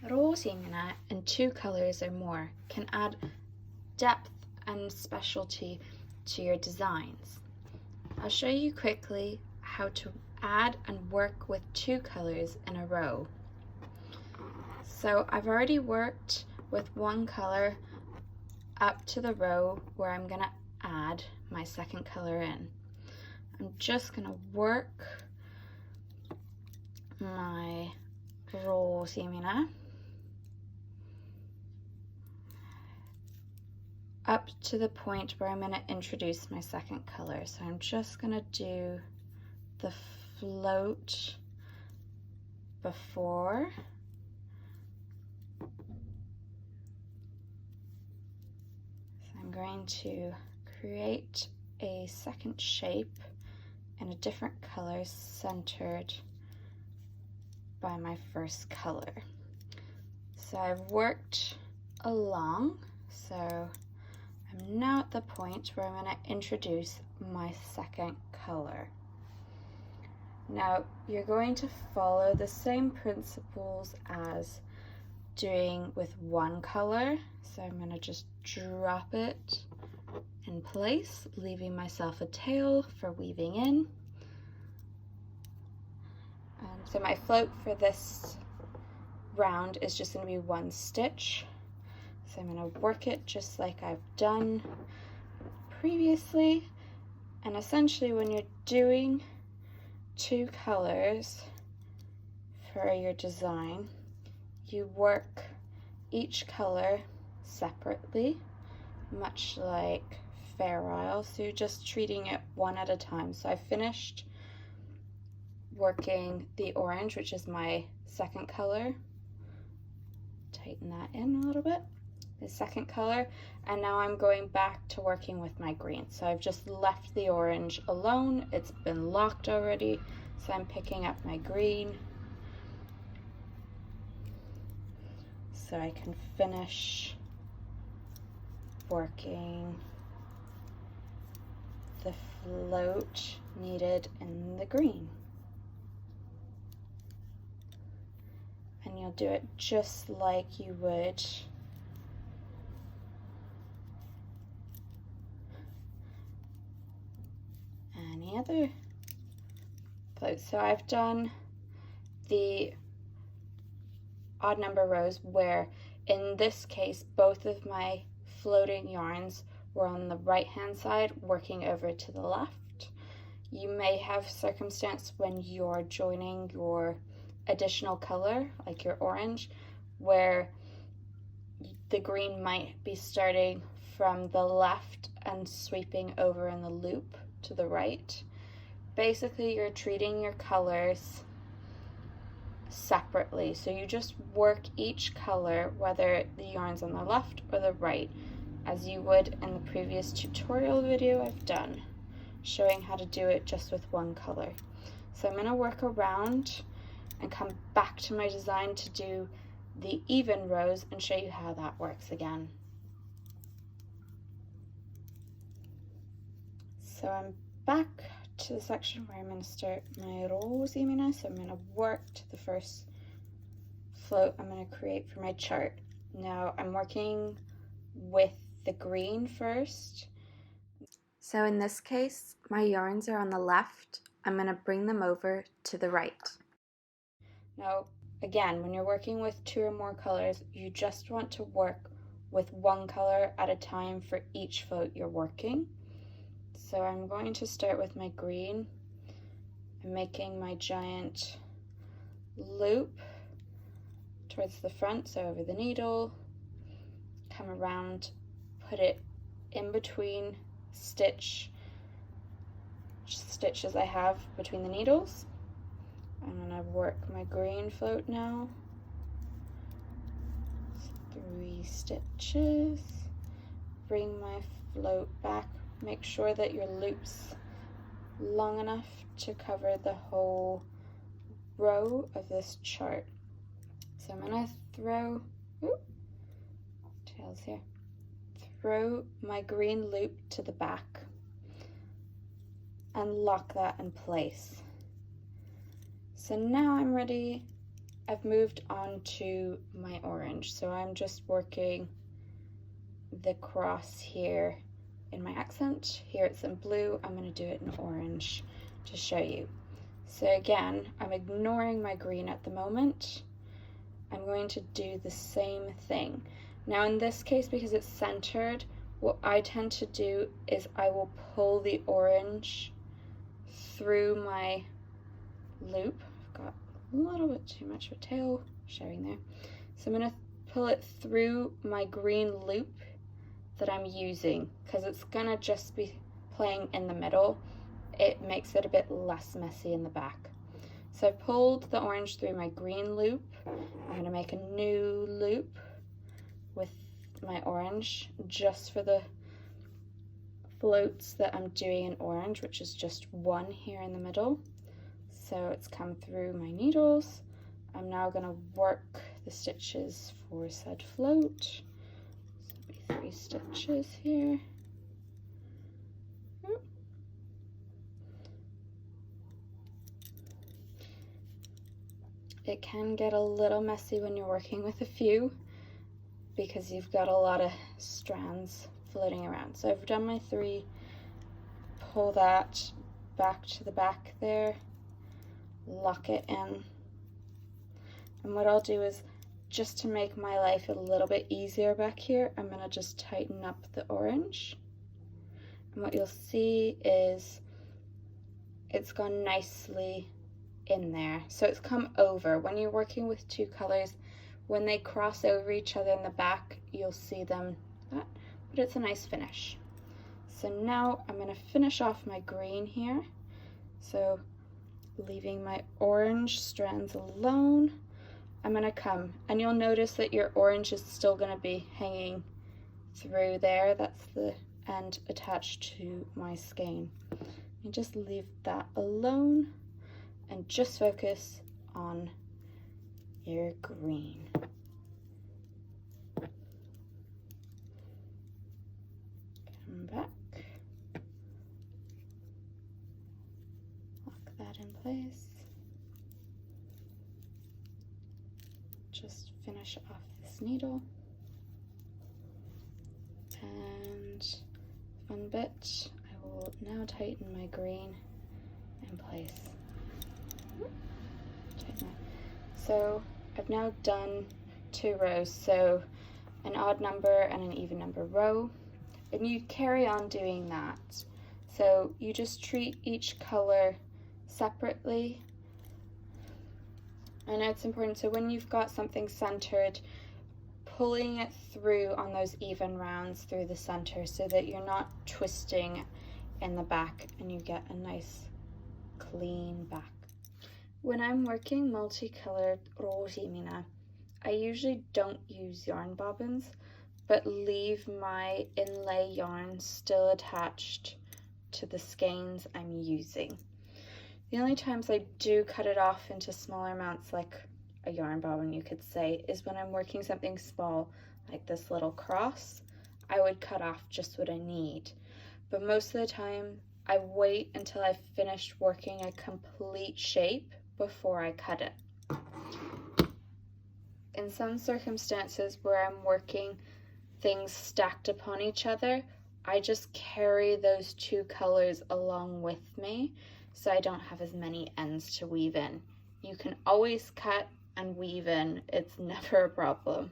Roosimine in 2 colors or more can add depth and specialty to your designs. I'll show you quickly how to add and work with 2 colors in a row. So I've already worked with 1 color up to the row where I'm going to add my 2nd color in. I'm just going to work my Roosimine up to the point where I'm going to introduce my 2nd color. So I'm just going to do the float before, so I'm going to create a 2nd shape in a different color centered by my 1st color. So I've worked along, so I'm now at the point where I'm going to introduce my 2nd color. Now you're going to follow the same principles as doing with 1 color. So I'm going to just drop it in place, leaving myself a tail for weaving in. So my float for this round is just going to be 1 stitch. So I'm going to work it just like I've done previously. And essentially when you're doing 2 colors for your design, you work each color separately, much like Fair Isle. So you're just treating it one at a time. So I finished working the orange, which is my 2nd color. Tighten that in a little bit. The 2nd color, and now I'm going back to working with my green. So I've just left the orange alone. It's been locked already, so I'm picking up my green so I can finish working the float needed in the green. And you'll do it just like you would any other float. So I've done the odd number rows where in this case both of my floating yarns were on the right hand side working over to the left. You may have circumstance when you're joining your additional color, like your orange, where the green might be starting from the left and sweeping over in the loop to the right. Basically, you're treating your colors separately. So you just work each color, whether the yarn's on the left or the right, as you would in the previous tutorial video I've done, showing how to do it just with 1 color. So I'm going to work around and come back to my design to do the even rows and show you how that works again. So I'm back to the section where I'm going to start my Roosimine. So I'm going to work to the first float I'm going to create for my chart. Now I'm working with the green first. So in this case, my yarns are on the left. I'm going to bring them over to the right. Now, again, when you're working with 2 or more colors, you just want to work with 1 color at a time for each float you're working. So I'm going to start with my green. I'm making my giant loop towards the front, so over the needle, come around, put it in between stitches I have between the needles. I'm going to work my green float now. 3 stitches, bring my float back. Make sure that your loop's long enough to cover the whole row of this chart. So I'm going to throw, tails here, throw my green loop to the back and lock that in place. So now I'm ready I've moved on to my orange. So I'm just working the cross here in my accent. Here it's in blue, I'm going to do it in orange to show you. So again, I'm ignoring my green at the moment. I'm going to do the same thing. Now in this case, because it's centered, what I tend to do is I will pull the orange through my loop. I've got a little bit too much of a tail showing there. So I'm going to pull it through my green loop that I'm using, because it's going to just be playing in the middle. It makes it a bit less messy in the back. So I pulled the orange through my green loop. I'm going to make a new loop with my orange just for the floats that I'm doing in orange, which is just one here in the middle. So it's come through my needles. I'm now going to work the stitches for said float. So there'll be 3 stitches here. It can get a little messy when you're working with a few because you've got a lot of strands floating around. So I've done my 3, pull that back to the back there, lock it in. And what I'll do is, just to make my life a little bit easier back here, I'm going to just tighten up the orange. And what you'll see is it's gone nicely in there. So it's come over. When you're working with 2 colors, when they cross over each other in the back, you'll see them, but it's a nice finish. So now I'm going to finish off my green here. So leaving my orange strands alone, I'm going to come, and you'll notice that your orange is still going to be hanging through there. That's the end attached to my skein. And just leave that alone and just focus on your green. Come back, lock that in place. Just finish off this needle. And fun bit, I will now tighten my green in place. So I've now done 2 rows, so an odd number and an even number row, and you carry on doing that. So you just treat each color separately. I know it's important, so when you've got something centered, pulling it through on those even rounds through the center so that you're not twisting in the back and you get a nice clean back. When I'm working multicolored Roosimine, I usually don't use yarn bobbins, but leave my inlay yarn still attached to the skeins I'm using. The only times I do cut it off into smaller amounts, like a yarn bobbin you could say, is when I'm working something small, like this little cross. I would cut off just what I need. But most of the time, I wait until I've finished working a complete shape before I cut it. In some circumstances where I'm working things stacked upon each other, I just carry those 2 colors along with me so I don't have as many ends to weave in. You can always cut and weave in, it's never a problem.